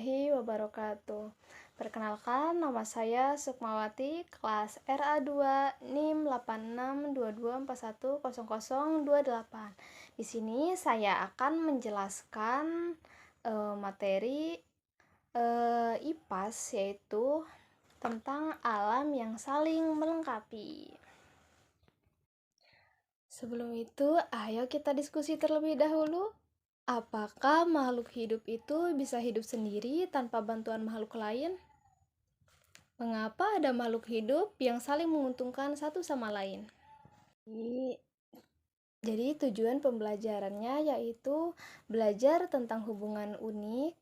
warahmatullahi wabarakatuh. Perkenalkan, nama saya Sukmawati, kelas RA2 NIM 8622410028. Di sini saya akan menjelaskan materi IPAS, yaitu tentang alam yang saling melengkapi. Sebelum itu, ayo kita diskusi terlebih dahulu. Apakah makhluk hidup itu bisa hidup sendiri tanpa bantuan makhluk lain? Mengapa ada makhluk hidup yang saling menguntungkan satu sama lain? Jadi tujuan pembelajarannya yaitu belajar tentang hubungan unik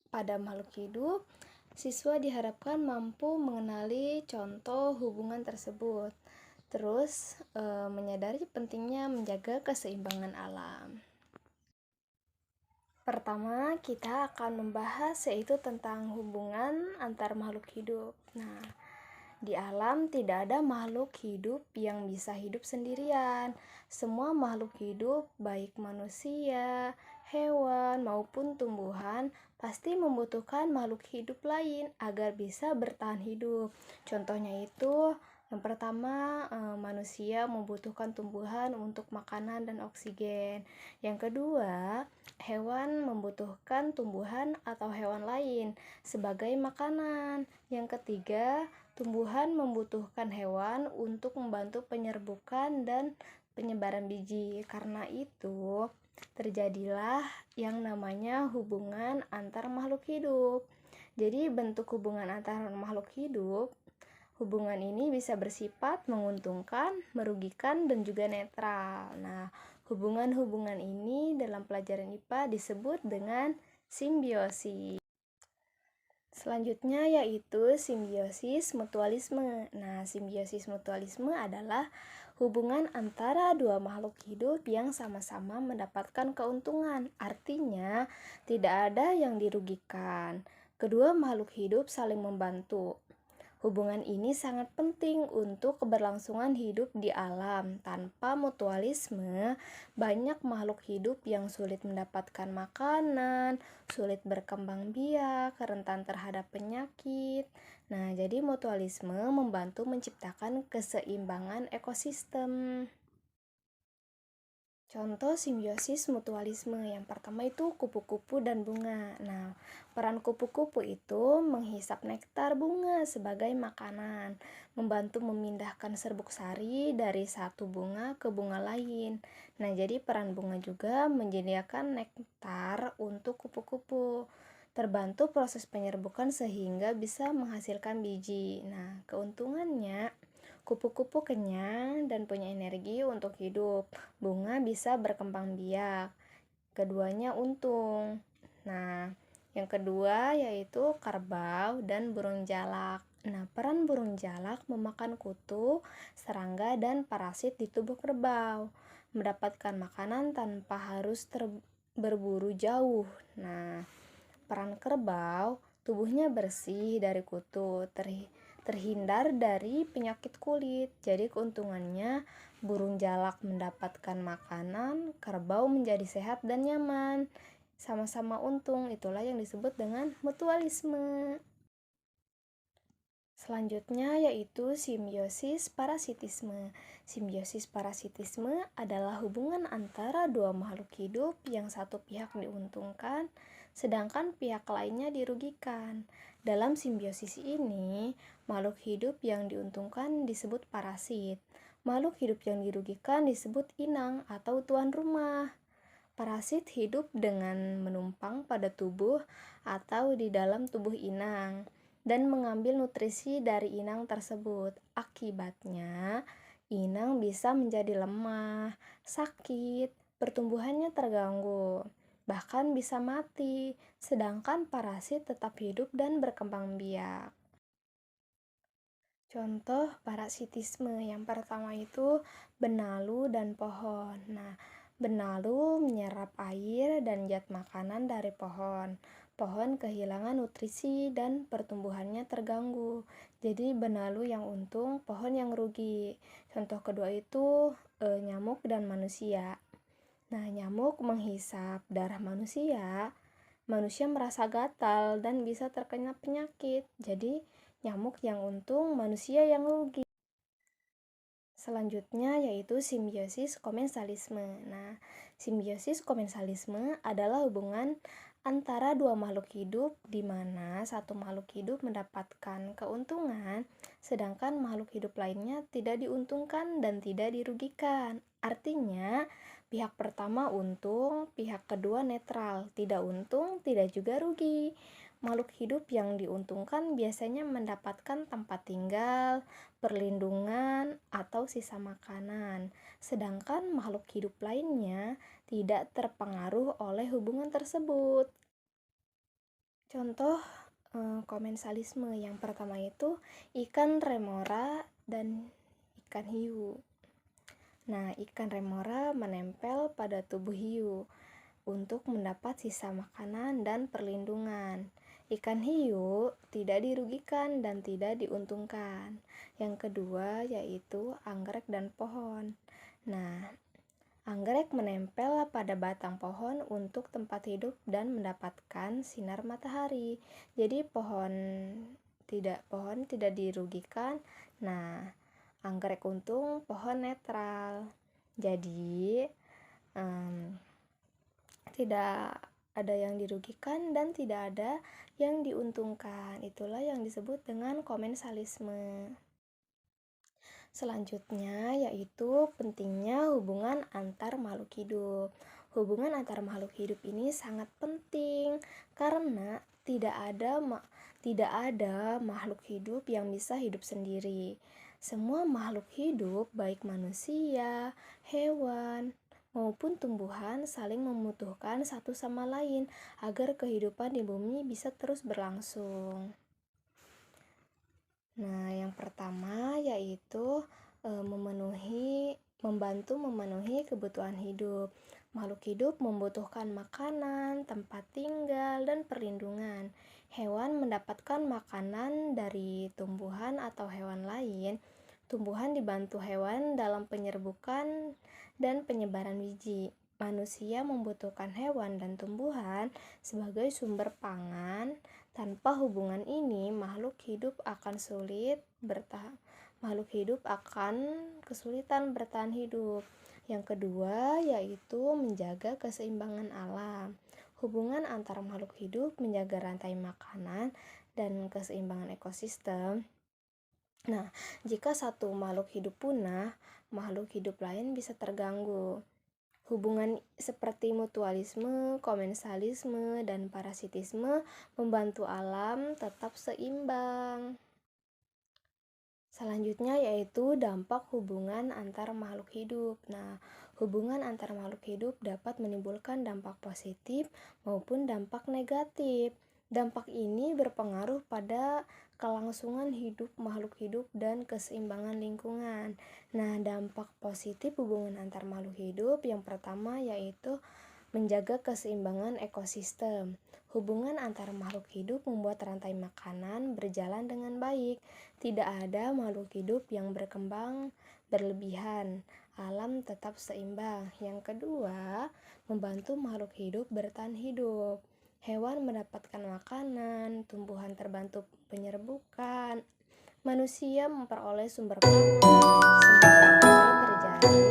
pada makhluk hidup. Siswa diharapkan mampu mengenali contoh hubungan tersebut. Terus menyadari pentingnya menjaga keseimbangan alam. Pertama, kita akan membahas yaitu tentang hubungan antar makhluk hidup. Nah, di alam tidak ada makhluk hidup yang bisa hidup sendirian. Semua makhluk hidup, baik manusia, hewan, maupun tumbuhan, pasti membutuhkan makhluk hidup lain agar bisa bertahan hidup. Contohnya itu, yang pertama, manusia membutuhkan tumbuhan untuk makanan dan oksigen. Yang kedua, hewan membutuhkan tumbuhan atau hewan lain sebagai makanan. Yang ketiga, tumbuhan membutuhkan hewan untuk membantu penyerbukan dan penyebaran biji. Karena itu, terjadilah yang namanya hubungan antar makhluk hidup. Jadi, bentuk hubungan antar makhluk hidup, hubungan ini bisa bersifat menguntungkan, merugikan, dan juga netral. Nah, hubungan-hubungan ini dalam pelajaran IPA disebut dengan simbiosis. Selanjutnya yaitu simbiosis mutualisme. Nah, simbiosis mutualisme adalah hubungan antara dua makhluk hidup yang sama-sama mendapatkan keuntungan. Artinya, tidak ada yang dirugikan. Kedua makhluk hidup saling membantu. Hubungan ini sangat penting untuk keberlangsungan hidup di alam. Tanpa mutualisme, banyak makhluk hidup yang sulit mendapatkan makanan, sulit berkembang biak, rentan terhadap penyakit. Nah, jadi mutualisme membantu menciptakan keseimbangan ekosistem. Contoh simbiosis mutualisme yang pertama itu kupu-kupu dan bunga. Nah, peran kupu-kupu itu menghisap nektar bunga sebagai makanan, membantu memindahkan serbuk sari dari satu bunga ke bunga lain. Nah, jadi peran bunga juga menyediakan nektar untuk kupu-kupu, terbantu proses penyerbukan sehingga bisa menghasilkan biji. Nah, keuntungannya kupu-kupu kenyang dan punya energi untuk hidup. Bunga bisa berkembang biak. Keduanya untung. Nah, yang kedua yaitu kerbau dan burung jalak. Nah, peran burung jalak memakan kutu, serangga, dan parasit di tubuh kerbau. Mendapatkan makanan tanpa harus berburu jauh. Nah, peran kerbau, tubuhnya bersih dari kutu, terhindar dari penyakit kulit. Jadi keuntungannya, burung jalak mendapatkan makanan, kerbau menjadi sehat dan nyaman. Sama-sama untung, itulah yang disebut dengan mutualisme. Selanjutnya yaitu simbiosis parasitisme. Simbiosis parasitisme adalah hubungan antara dua makhluk hidup yang satu pihak diuntungkan, sedangkan pihak lainnya dirugikan. Dalam simbiosis ini, makhluk hidup yang diuntungkan disebut parasit. Makhluk hidup yang dirugikan disebut inang atau tuan rumah. Parasit hidup dengan menumpang pada tubuh atau di dalam tubuh inang dan mengambil nutrisi dari inang tersebut. Akibatnya, inang bisa menjadi lemah, sakit, pertumbuhannya terganggu, bahkan bisa mati, sedangkan parasit tetap hidup dan berkembang biak. Contoh parasitisme yang pertama itu benalu dan pohon. Nah, benalu menyerap air dan zat makanan dari pohon. Pohon kehilangan nutrisi dan pertumbuhannya terganggu. Jadi benalu yang untung, pohon yang rugi. Contoh kedua itu nyamuk dan manusia. Nah, nyamuk menghisap darah manusia manusia merasa gatal dan bisa terkena penyakit. Jadi, nyamuk yang untung, manusia yang rugi. Selanjutnya yaitu simbiosis komensalisme. Nah, simbiosis komensalisme adalah hubungan antara dua makhluk hidup di mana satu makhluk hidup mendapatkan keuntungan sedangkan makhluk hidup lainnya tidak diuntungkan dan tidak dirugikan. Artinya, pihak pertama untung, pihak kedua netral, tidak untung, tidak juga rugi. Makhluk hidup yang diuntungkan biasanya mendapatkan tempat tinggal, perlindungan, atau sisa makanan, sedangkan makhluk hidup lainnya tidak terpengaruh oleh hubungan tersebut. Contoh komensalisme yang pertama itu ikan remora dan ikan hiu. Nah, ikan remora menempel pada tubuh hiu untuk mendapat sisa makanan dan perlindungan. Ikan hiu tidak dirugikan dan tidak diuntungkan. Yang kedua yaitu anggrek dan pohon. Nah, anggrek menempel pada batang pohon untuk tempat hidup dan mendapatkan sinar matahari. Jadi pohon tidak dirugikan. Nah, anggrek untung, pohon netral. Jadi tidak ada yang dirugikan dan tidak ada yang diuntungkan. Itulah yang disebut dengan komensalisme. Selanjutnya yaitu pentingnya hubungan antar makhluk hidup. Hubungan antar makhluk hidup ini sangat penting karena tidak ada makhluk hidup yang bisa hidup sendiri. Semua makhluk hidup, baik manusia, hewan, maupun tumbuhan saling membutuhkan satu sama lain agar kehidupan di bumi bisa terus berlangsung. Nah, yang pertama yaitu membantu memenuhi kebutuhan hidup. Makhluk hidup membutuhkan makanan, tempat tinggal, dan perlindungan. Hewan mendapatkan makanan dari tumbuhan atau hewan lain. Tumbuhan dibantu hewan dalam penyerbukan dan penyebaran biji. Manusia membutuhkan hewan dan tumbuhan sebagai sumber pangan. Tanpa hubungan ini, makhluk hidup akan kesulitan bertahan hidup. Yang kedua yaitu menjaga keseimbangan alam. Hubungan antara makhluk hidup menjaga rantai makanan dan keseimbangan ekosistem. Nah, jika satu makhluk hidup punah, makhluk hidup lain bisa terganggu. Hubungan seperti mutualisme, komensalisme, dan parasitisme membantu alam tetap seimbang. Selanjutnya yaitu dampak hubungan antar makhluk hidup. Nah, hubungan antar makhluk hidup dapat menimbulkan dampak positif maupun dampak negatif. Dampak ini berpengaruh pada kelangsungan hidup makhluk hidup dan keseimbangan lingkungan. Nah, dampak positif hubungan antar makhluk hidup yang pertama yaitu menjaga keseimbangan ekosistem. Hubungan antar makhluk hidup membuat rantai makanan berjalan dengan baik. Tidak ada makhluk hidup yang berkembang berlebihan. Alam tetap seimbang. Yang kedua, membantu makhluk hidup bertahan hidup. Hewan mendapatkan makanan, tumbuhan terbantu penyerbukan, manusia memperoleh sumber pangan. Semua ini terjadi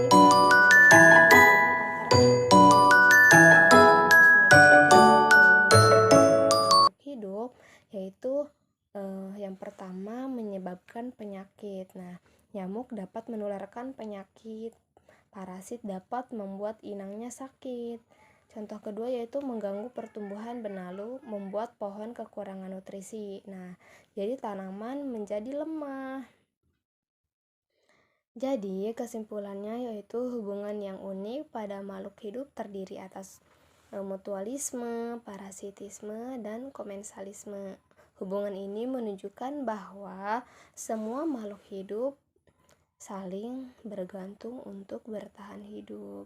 hidup, yaitu yang pertama menyebabkan penyakit. Nah, nyamuk dapat menularkan penyakit, parasit dapat membuat inangnya sakit. Contoh kedua yaitu mengganggu pertumbuhan benalu, membuat pohon kekurangan nutrisi. Nah, jadi tanaman menjadi lemah. Jadi, kesimpulannya yaitu hubungan yang unik pada makhluk hidup terdiri atas mutualisme, parasitisme, dan komensalisme. Hubungan ini menunjukkan bahwa semua makhluk hidup saling bergantung untuk bertahan hidup.